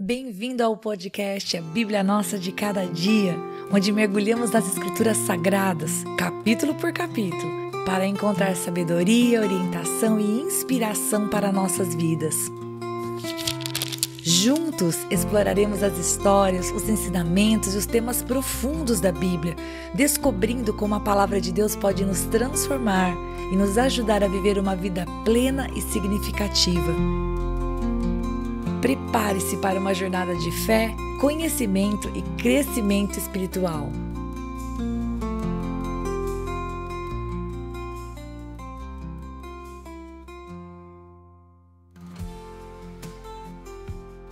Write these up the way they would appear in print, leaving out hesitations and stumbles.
Bem-vindo ao podcast A Bíblia Nossa de Cada Dia, onde mergulhamos nas Escrituras Sagradas, capítulo por capítulo, para encontrar sabedoria, orientação e inspiração para nossas vidas. Juntos exploraremos as histórias, os ensinamentos e os temas profundos da Bíblia, descobrindo como a palavra de Deus pode nos transformar e nos ajudar a viver uma vida plena e significativa. Prepare-se para uma jornada de fé, conhecimento e crescimento espiritual.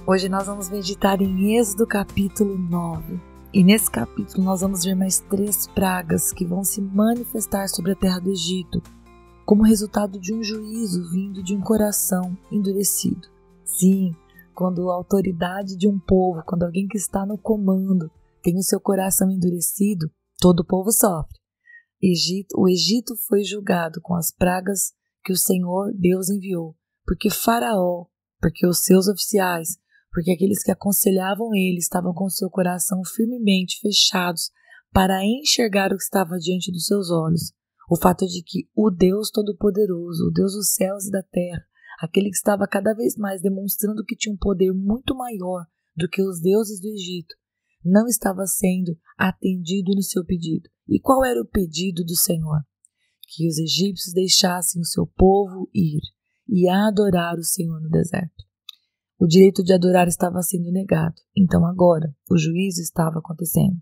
Hoje nós vamos meditar em Êxodo capítulo 9. E nesse capítulo nós vamos ver mais 3 pragas que vão se manifestar sobre a terra do Egito, como resultado de um juízo vindo de um coração endurecido. Sim, quando a autoridade de um povo, quando alguém que está no comando tem o seu coração endurecido, todo o povo sofre. O Egito foi julgado com as pragas que o Senhor Deus enviou, porque Faraó, porque os seus oficiais, porque aqueles que aconselhavam ele estavam com seu coração firmemente fechados para enxergar o que estava diante dos seus olhos. O fato de que o Deus Todo-Poderoso, o Deus dos céus e da terra, aquele que estava cada vez mais demonstrando que tinha um poder muito maior do que os deuses do Egito, não estava sendo atendido no seu pedido. E qual era o pedido do Senhor? Que os egípcios deixassem o seu povo ir e adorar o Senhor no deserto. O direito de adorar estava sendo negado, então agora o juízo estava acontecendo.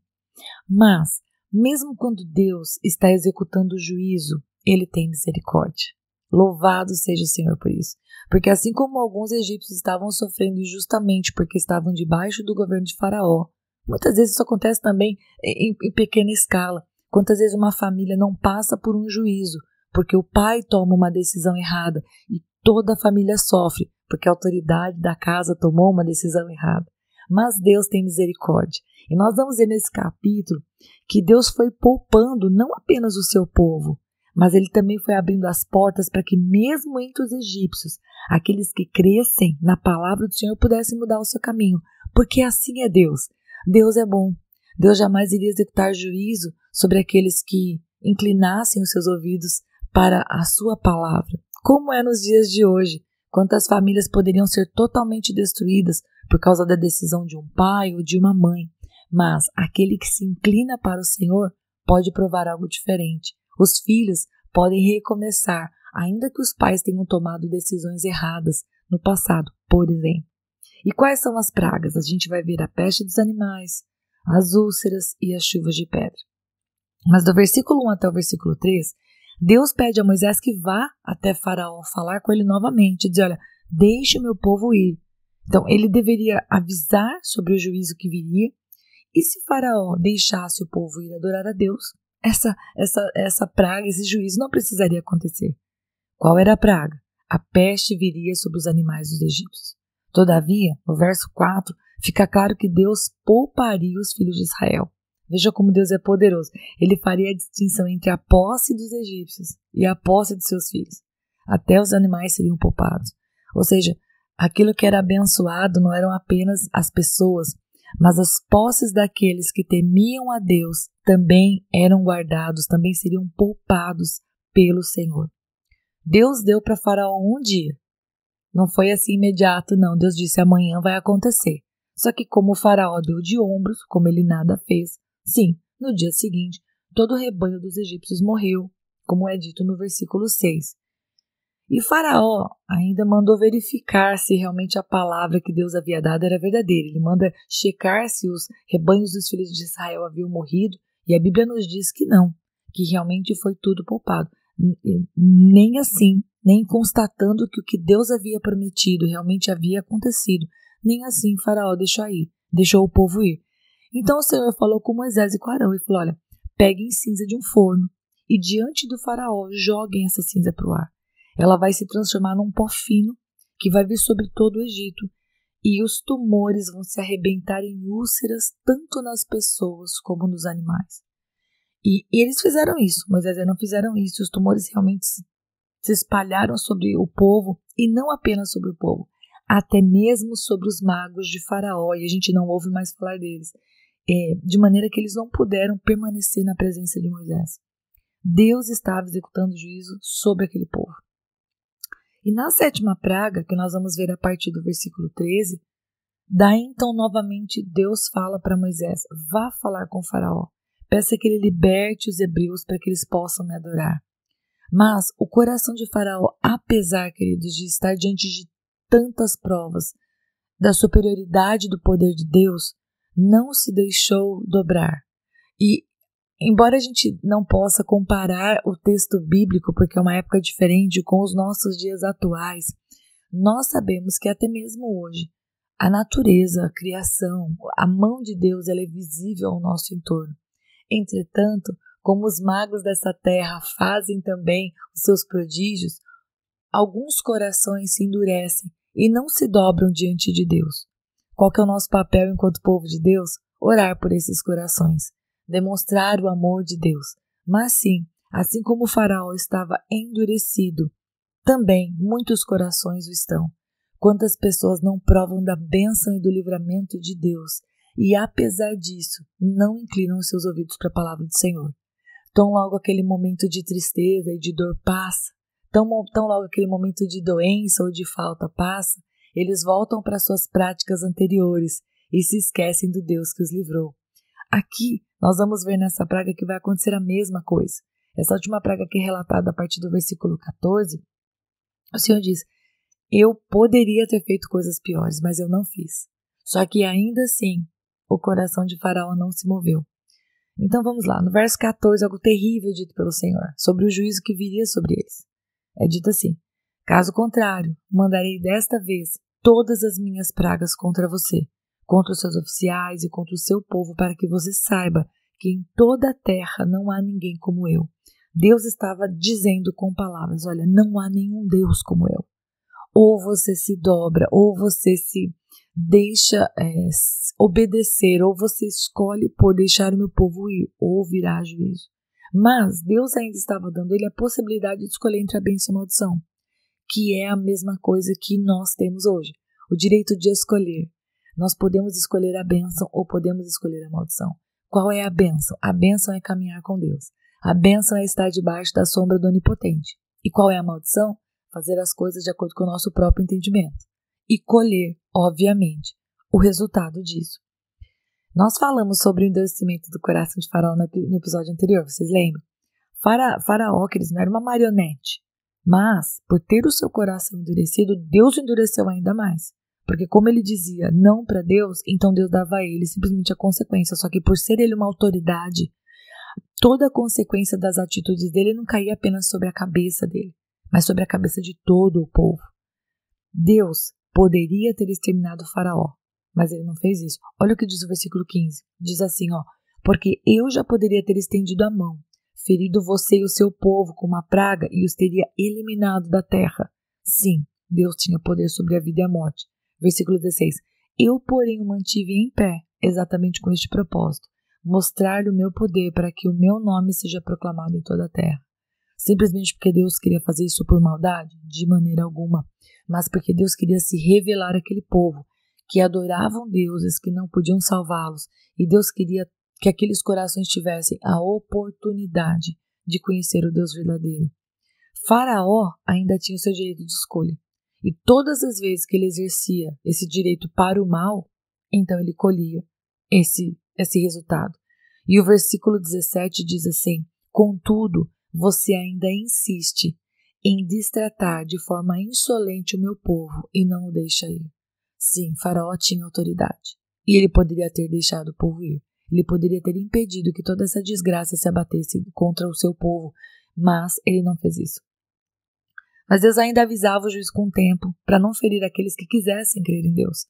Mas, mesmo quando Deus está executando o juízo, Ele tem misericórdia. Louvado seja o Senhor por isso. Porque assim como alguns egípcios estavam sofrendo injustamente porque estavam debaixo do governo de Faraó, muitas vezes isso acontece também em pequena escala. Quantas vezes uma família não passa por um juízo porque o pai toma uma decisão errada e toda a família sofre porque a autoridade da casa tomou uma decisão errada. Mas Deus tem misericórdia. E nós vamos ver nesse capítulo que Deus foi poupando não apenas o seu povo, mas ele também foi abrindo as portas para que mesmo entre os egípcios, aqueles que crescem na palavra do Senhor pudessem mudar o seu caminho, porque assim é Deus. Deus é bom. Deus jamais iria executar juízo sobre aqueles que inclinassem os seus ouvidos para a sua palavra. Como é nos dias de hoje, quantas famílias poderiam ser totalmente destruídas por causa da decisão de um pai ou de uma mãe, mas aquele que se inclina para o Senhor pode provar algo diferente. Os filhos podem recomeçar, ainda que os pais tenham tomado decisões erradas no passado, por exemplo. E quais são as pragas? A gente vai ver a peste dos animais, as úlceras e as chuvas de pedra. Mas do versículo 1 até o versículo 3, Deus pede a Moisés que vá até Faraó falar com ele novamente, dizer, olha, deixe o meu povo ir. Então ele deveria avisar sobre o juízo que viria, e se Faraó deixasse o povo ir adorar a Deus, essa praga, esse juízo não precisaria acontecer. Qual era a praga? A peste viria sobre os animais dos egípcios. Todavia, no verso 4, fica claro que Deus pouparia os filhos de Israel. Veja como Deus é poderoso. Ele faria a distinção entre a posse dos egípcios e a posse dos seus filhos. Até os animais seriam poupados. Ou seja, aquilo que era abençoado não eram apenas as pessoas, mas as posses daqueles que temiam a Deus também eram guardados, também seriam poupados pelo Senhor. Deus deu para Faraó um dia. Não foi assim imediato, não. Deus disse, amanhã vai acontecer. Só que como o Faraó deu de ombros, como ele nada fez, sim, no dia seguinte, todo o rebanho dos egípcios morreu, como é dito no versículo 6. E Faraó ainda mandou verificar se realmente a palavra que Deus havia dado era verdadeira. Ele manda checar se os rebanhos dos filhos de Israel haviam morrido, e a Bíblia nos diz que não, que realmente foi tudo poupado. Nem assim, nem constatando que o que Deus havia prometido realmente havia acontecido, nem assim Faraó deixou o povo ir. Então o Senhor falou com Moisés e com Arão e falou, olha, peguem cinza de um forno e diante do Faraó joguem essa cinza para o ar. Ela vai se transformar num pó fino que vai vir sobre todo o Egito e os tumores vão se arrebentar em úlceras tanto nas pessoas como nos animais. E eles fizeram isso, Moisés e Arão fizeram isso, os tumores realmente se espalharam sobre o povo e não apenas sobre o povo. até mesmo sobre os magos de Faraó, e a gente não ouve mais falar deles, de maneira que eles não puderam permanecer na presença de Moisés. Deus estava executando juízo sobre aquele povo. E na 7ª praga, que nós vamos ver a partir do versículo 13, daí então novamente Deus fala para Moisés: vá falar com Faraó, peça que ele liberte os hebreus para que eles possam me adorar. Mas o coração de Faraó, apesar, queridos, de estar diante de tantas provas da superioridade do poder de Deus, não se deixou dobrar. E embora a gente não possa comparar o texto bíblico, porque é uma época diferente, com os nossos dias atuais, nós sabemos que até mesmo hoje a natureza, a criação, a mão de Deus, ela é visível ao nosso entorno. Entretanto, como os magos dessa terra fazem também os seus prodígios, alguns corações se endurecem e não se dobram diante de Deus. Qual que é o nosso papel enquanto povo de Deus? Orar por esses corações, demonstrar o amor de Deus. Mas sim, assim como o Faraó estava endurecido, também muitos corações o estão. Quantas pessoas não provam da bênção e do livramento de Deus e, apesar disso, não inclinam os seus ouvidos para a palavra do Senhor. Tão logo aquele momento de tristeza e de dor passa, tão logo aquele momento de doença ou de falta passa, eles voltam para suas práticas anteriores e se esquecem do Deus que os livrou. Aqui, nós vamos ver nessa praga que vai acontecer a mesma coisa. Essa última praga aqui é relatada a partir do versículo 14, o Senhor diz: eu poderia ter feito coisas piores, mas eu não fiz. Só que ainda assim, o coração de Faraó não se moveu. Então vamos lá, no verso 14, algo terrível dito pelo Senhor, sobre o juízo que viria sobre eles. É dito assim: caso contrário, mandarei desta vez todas as minhas pragas contra você, contra os seus oficiais e contra o seu povo, para que você saiba que em toda a terra não há ninguém como eu. Deus estava dizendo com palavras: olha, não há nenhum Deus como eu. Ou você se dobra, ou você se deixa obedecer, ou você escolhe por deixar o meu povo ir, ou virá juízo. Mas Deus ainda estava dando ele a possibilidade de escolher entre a bênção e a maldição, que é a mesma coisa que nós temos hoje, o direito de escolher. Nós podemos escolher a bênção ou podemos escolher a maldição. Qual é a bênção? A bênção é caminhar com Deus. A bênção é estar debaixo da sombra do Onipotente. E qual é a maldição? Fazer as coisas de acordo com o nosso próprio entendimento. E colher, obviamente, o resultado disso. Nós falamos sobre o endurecimento do coração de Faraó no episódio anterior, vocês lembram? Faraó, que eles não era uma marionete. Mas, por ter o seu coração endurecido, Deus o endureceu ainda mais. Porque como ele dizia não para Deus, então Deus dava a ele simplesmente a consequência. Só que por ser ele uma autoridade, toda a consequência das atitudes dele não caía apenas sobre a cabeça dele, mas sobre a cabeça de todo o povo. Deus poderia ter exterminado o Faraó, mas ele não fez isso. Olha o que diz o versículo 15. Diz assim, porque eu já poderia ter estendido a mão, ferido você e o seu povo com uma praga e os teria eliminado da terra. Sim, Deus tinha poder sobre a vida e a morte. Versículo 16. Eu, porém, o mantive em pé, exatamente com este propósito, mostrar-lhe o meu poder para que o meu nome seja proclamado em toda a terra. Simplesmente porque Deus queria fazer isso por maldade? De maneira alguma. Mas porque Deus queria se revelar àquele povo que adoravam deuses que não podiam salvá-los. E Deus queria que aqueles corações tivessem a oportunidade de conhecer o Deus verdadeiro. Faraó ainda tinha o seu direito de escolha. E todas as vezes que ele exercia esse direito para o mal, então ele colhia esse resultado. E o versículo 17 diz assim: contudo, você ainda insiste em destratar de forma insolente o meu povo e não o deixa ir. Sim, Faraó tinha autoridade. E ele poderia ter deixado o povo ir. Ele poderia ter impedido que toda essa desgraça se abatesse contra o seu povo. Mas ele não fez isso. Mas Deus ainda avisava o juiz com o tempo para não ferir aqueles que quisessem crer em Deus.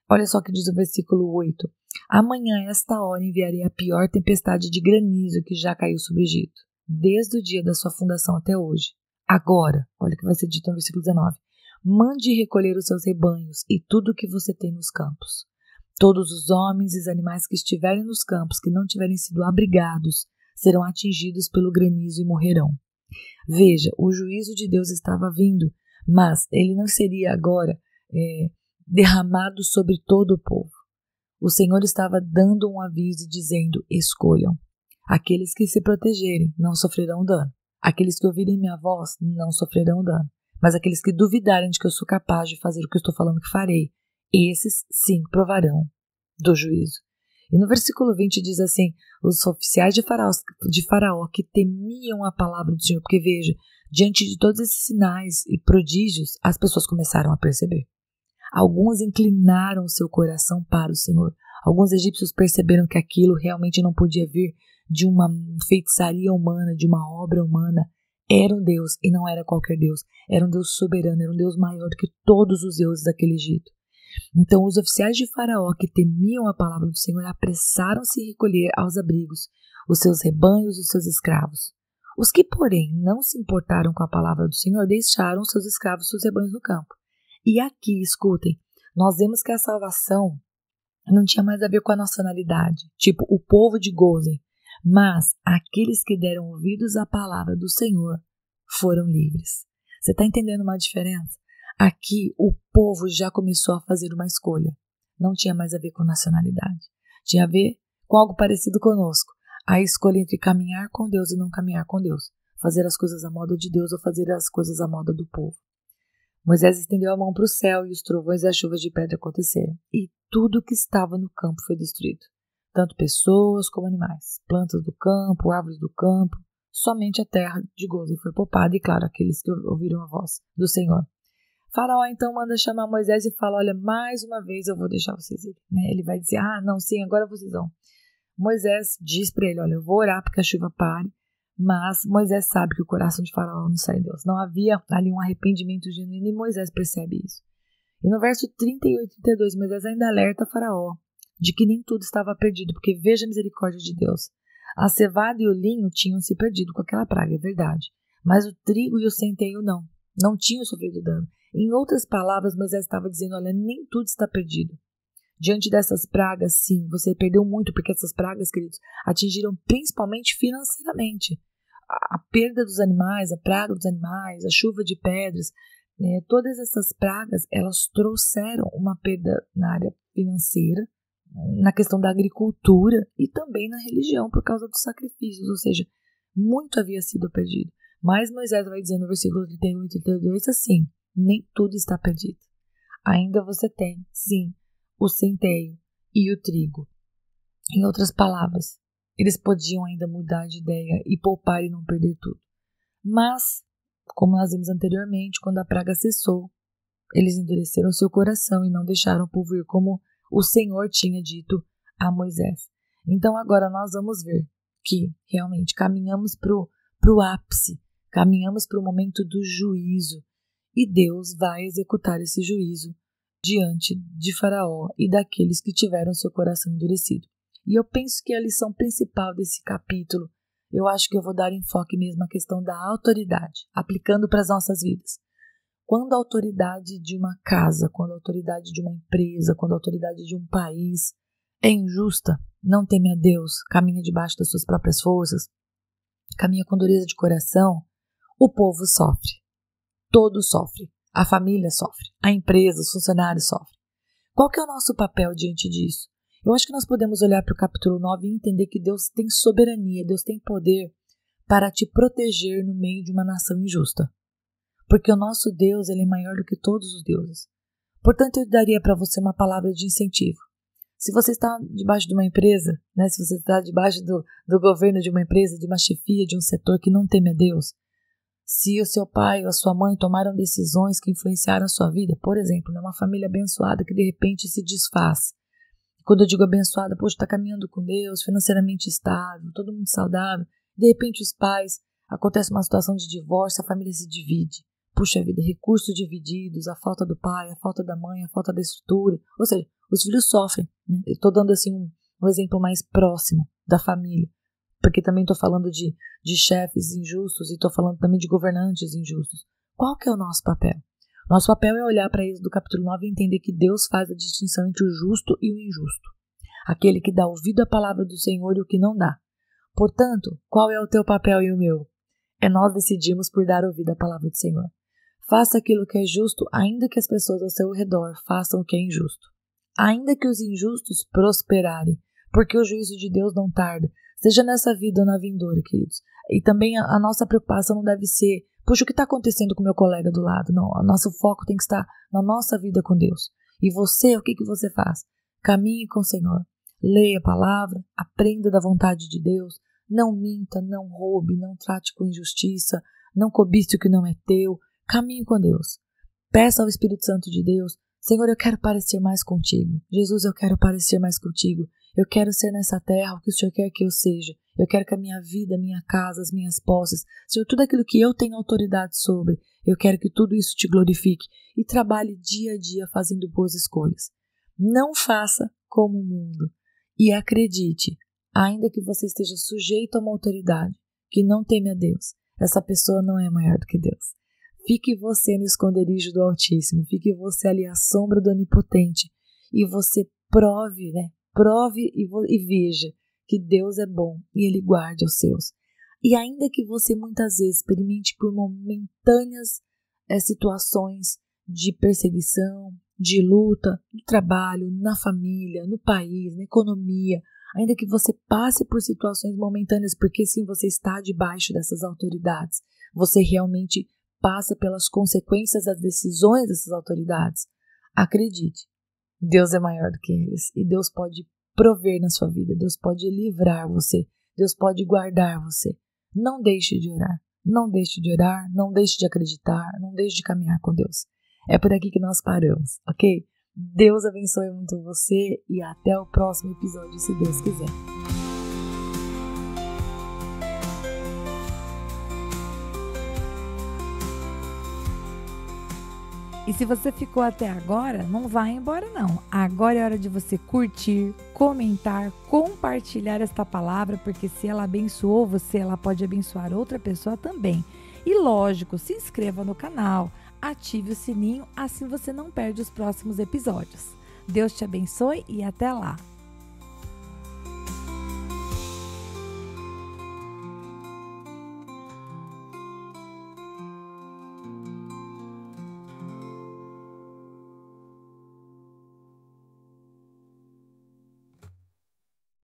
Olha só o que diz o versículo 8. Amanhã, a esta hora, enviarei a pior tempestade de granizo que já caiu sobre o Egito, desde o dia da sua fundação até hoje. Agora, olha o que vai ser dito no versículo 19. Mande recolher os seus rebanhos e tudo o que você tem nos campos. Todos os homens e os animais que estiverem nos campos, que não tiverem sido abrigados, serão atingidos pelo granizo e morrerão. Veja, o juízo de Deus estava vindo, mas ele não seria agora derramado sobre todo o povo. O Senhor estava dando um aviso e dizendo: escolham. Aqueles que se protegerem não sofrerão dano. Aqueles que ouvirem minha voz não sofrerão dano. Mas aqueles que duvidarem de que eu sou capaz de fazer o que eu estou falando que farei, esses sim provarão do juízo. E no versículo 20 diz assim: os oficiais de Faraó que temiam a palavra do Senhor, porque veja, diante de todos esses sinais e prodígios, as pessoas começaram a perceber. Alguns inclinaram o seu coração para o Senhor. Alguns egípcios perceberam que aquilo realmente não podia vir de uma feitiçaria humana, de uma obra humana. Era um Deus, e não era qualquer Deus. Era um Deus soberano, era um Deus maior do que todos os deuses daquele Egito. Então os oficiais de Faraó que temiam a palavra do Senhor apressaram-se a recolher aos abrigos os seus rebanhos e os seus escravos. Os que, porém, não se importaram com a palavra do Senhor deixaram seus escravos e seus rebanhos no campo. E aqui, escutem, nós vemos que a salvação não tinha mais a ver com a nacionalidade, tipo o povo de Gozen, mas aqueles que deram ouvidos à palavra do Senhor foram livres. Você está entendendo uma diferença? Aqui o povo já começou a fazer uma escolha. Não tinha mais a ver com nacionalidade. Tinha a ver com algo parecido conosco. A escolha entre caminhar com Deus e não caminhar com Deus. Fazer as coisas à moda de Deus ou fazer as coisas à moda do povo. Moisés estendeu a mão para o céu e os trovões e as chuvas de pedra aconteceram. E tudo que estava no campo foi destruído. Tanto pessoas como animais. Plantas do campo, árvores do campo. Somente a terra de Gozen foi poupada e, claro, aqueles que ouviram a voz do Senhor. Faraó então manda chamar Moisés e fala: olha, mais uma vez eu vou deixar vocês irem. Ele vai dizer: não, sim, agora vocês vão. Moisés diz para ele: olha, eu vou orar porque a chuva pare, mas Moisés sabe que o coração de Faraó não sai de Deus. Não havia ali um arrependimento genuíno e Moisés percebe isso. E no verso 38 e 32, Moisés ainda alerta Faraó de que nem tudo estava perdido, porque veja a misericórdia de Deus. A cevada e o linho tinham se perdido com aquela praga, é verdade, mas o trigo e o centeio não tinham sofrido dano. Em outras palavras, Moisés estava dizendo: olha, nem tudo está perdido. Diante dessas pragas, sim, você perdeu muito, porque essas pragas, queridos, atingiram principalmente financeiramente. A perda dos animais, a praga dos animais, a chuva de pedras, todas essas pragas, elas trouxeram uma perda na área financeira, na questão da agricultura e também na religião, por causa dos sacrifícios, ou seja, muito havia sido perdido. Mas Moisés vai dizer no versículo 31 e 32 assim: nem tudo está perdido. Ainda você tem, sim, o centeio e o trigo. Em outras palavras, eles podiam ainda mudar de ideia e poupar e não perder tudo. Mas, como nós vimos anteriormente, quando a praga cessou, eles endureceram seu coração e não deixaram o povo ir como o Senhor tinha dito a Moisés. Então agora nós vamos ver que realmente caminhamos para o ápice, caminhamos para o momento do juízo. E Deus vai executar esse juízo diante de Faraó e daqueles que tiveram seu coração endurecido. E eu penso que a lição principal desse capítulo, eu acho que eu vou dar enfoque mesmo à questão da autoridade, aplicando para as nossas vidas. Quando a autoridade de uma casa, quando a autoridade de uma empresa, quando a autoridade de um país é injusta, não teme a Deus, caminha debaixo das suas próprias forças, caminha com dureza de coração, o povo sofre. Todos sofrem. A família sofre. A empresa, os funcionários sofrem. Qual que é o nosso papel diante disso? Eu acho que nós podemos olhar para o capítulo 9 e entender que Deus tem soberania, Deus tem poder para te proteger no meio de uma nação injusta. Porque o nosso Deus, ele é maior do que todos os deuses. Portanto, eu daria para você uma palavra de incentivo. Se você está debaixo de uma empresa, se você está debaixo do governo de uma empresa, de uma chefia, de um setor que não teme a Deus, se o seu pai ou a sua mãe tomaram decisões que influenciaram a sua vida, por exemplo, uma família abençoada que de repente se desfaz. Quando eu digo abençoada, está caminhando com Deus, financeiramente estável, todo mundo saudável. De repente os pais, acontece uma situação de divórcio, a família se divide. Puxa vida, recursos divididos, a falta do pai, a falta da mãe, a falta da estrutura. Ou seja, os filhos sofrem. Eu estou dando assim um exemplo mais próximo da família. Porque também estou falando de chefes injustos e estou falando também de governantes injustos. Qual que é o nosso papel? Nosso papel é olhar para isso do capítulo 9 e entender que Deus faz a distinção entre o justo e o injusto. Aquele que dá ouvido à palavra do Senhor e o que não dá. Portanto, qual é o teu papel e o meu? É nós decidirmos por dar ouvido à palavra do Senhor. Faça aquilo que é justo, ainda que as pessoas ao seu redor façam o que é injusto. Ainda que os injustos prosperarem, porque o juízo de Deus não tarda, seja nessa vida ou na vindoura, queridos. E também a nossa preocupação não deve ser, puxa, o que está acontecendo com o meu colega do lado? Não, o nosso foco tem que estar na nossa vida com Deus. E você, o que você faz? Caminhe com o Senhor. Leia a palavra, aprenda da vontade de Deus, não minta, não roube, não trate com injustiça, não cobice o que não é teu. Caminhe com Deus. Peça ao Espírito Santo de Deus, Senhor, eu quero parecer mais contigo. Jesus, eu quero parecer mais contigo. Eu quero ser nessa terra o que o Senhor quer que eu seja. Eu quero que a minha vida, a minha casa, as minhas posses, Senhor, tudo aquilo que eu tenho autoridade sobre, eu quero que tudo isso te glorifique e trabalhe dia a dia fazendo boas escolhas. Não faça como o mundo. E acredite, ainda que você esteja sujeito a uma autoridade que não teme a Deus, essa pessoa não é maior do que Deus. Fique você no esconderijo do Altíssimo, fique você ali à sombra do Onipotente e você prove e veja que Deus é bom e Ele guarde os seus. E ainda que você muitas vezes experimente por momentâneas situações de perseguição, de luta, no trabalho, na família, no país, na economia, ainda que você passe por situações momentâneas, porque sim, você está debaixo dessas autoridades, você realmente passa pelas consequências das decisões dessas autoridades. Acredite, Deus é maior do que eles e Deus pode prover na sua vida, Deus pode livrar você, Deus pode guardar você. Não deixe de orar, não deixe de orar, não deixe de acreditar, não deixe de caminhar com Deus. É por aqui que nós paramos, ok? Deus abençoe muito você e até o próximo episódio, se Deus quiser. E se você ficou até agora, não vai embora não. Agora é hora de você curtir, comentar, compartilhar esta palavra, porque se ela abençoou você, ela pode abençoar outra pessoa também. E lógico, se inscreva no canal, ative o sininho, assim você não perde os próximos episódios. Deus te abençoe e até lá!